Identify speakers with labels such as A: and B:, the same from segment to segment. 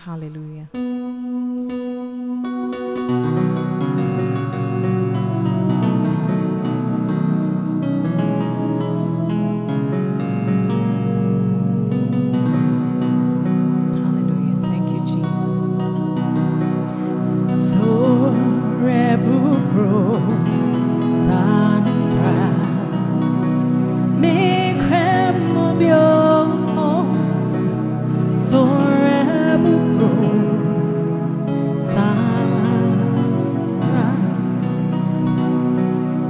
A: Hallelujah. Hallelujah. Thank you, Jesus. So rebel pro sanbra me cremobio so rebel pro sanbra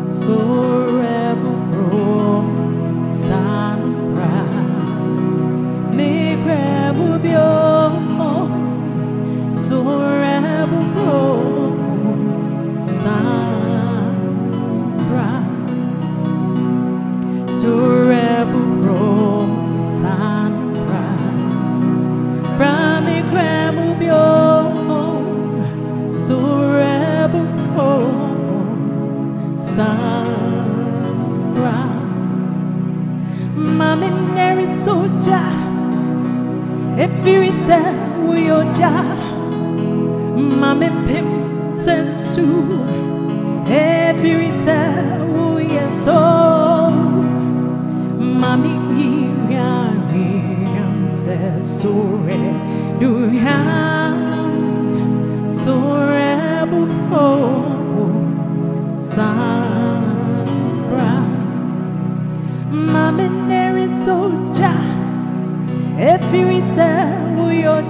A: so rebel pro sanbra me cremobio so rebel pro sanbra so rebel pro sanbra bra me cremobio so rebel pro sanbra mama neri soja if you said we are Mame pim sensu every we are so Mami yam says so do ham so rebel sanbra Mame neri soja every we are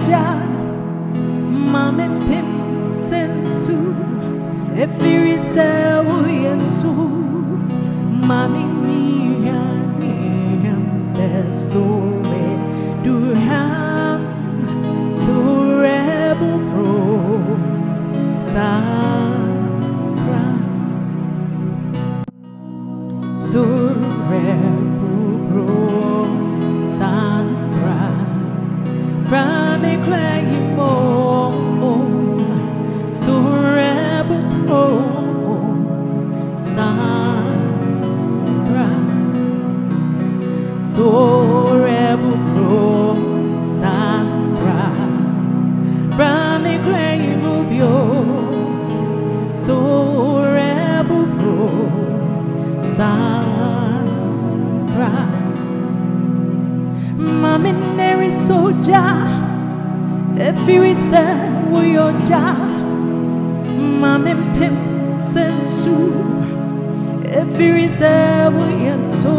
A: Mame pim sensu every we and so Mami yam says so do ham so rebel pro sanbra so rebel pro sanbra bra me crying more so rebel pro sanbra so rebel pro sanbra bra me crying mobio so rebel pro sanbra Mama neri soja if you said we are Mama pim sensu if you said we and so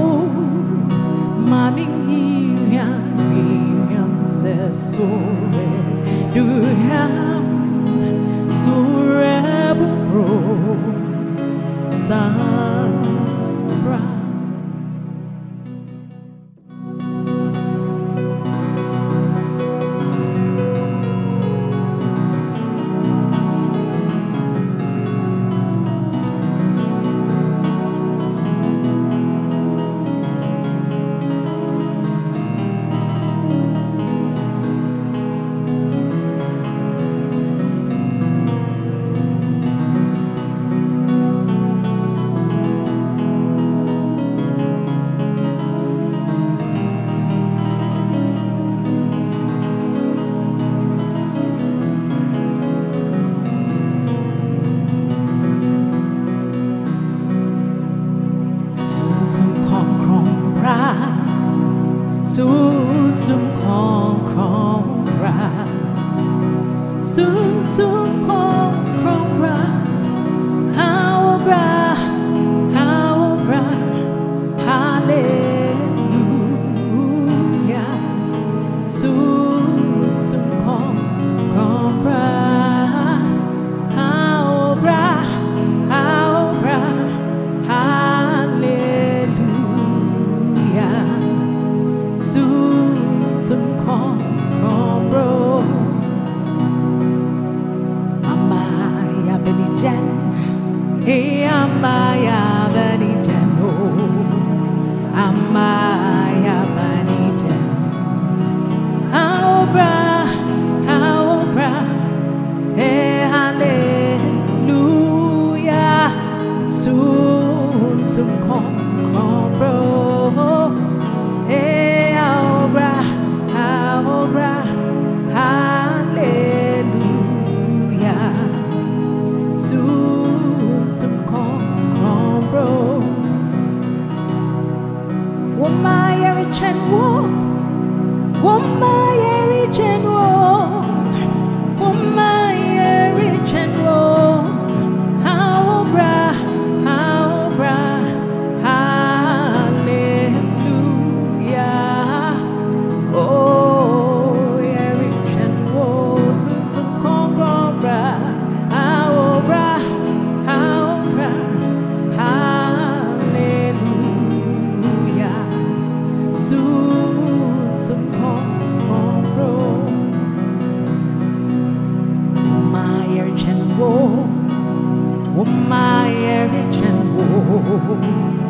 A: Mami yam says so do ham so rebel pro sanbra Susum kong bra Susum kong bra how bra hallelujah Susum kong bra how bra hallelujah Susum kong bro Amaya benijan hey amaya benijan oh amaya benijan how bra hey hallelujah Susum kong bro hey how bra hallelujah rich and woe, oh my rich and woe, how bra, hallelujah. Oh, yeah, rich and woe, so cobra, how bra, hallelujah. Soon come, my rich and woe, oh my rich and woe.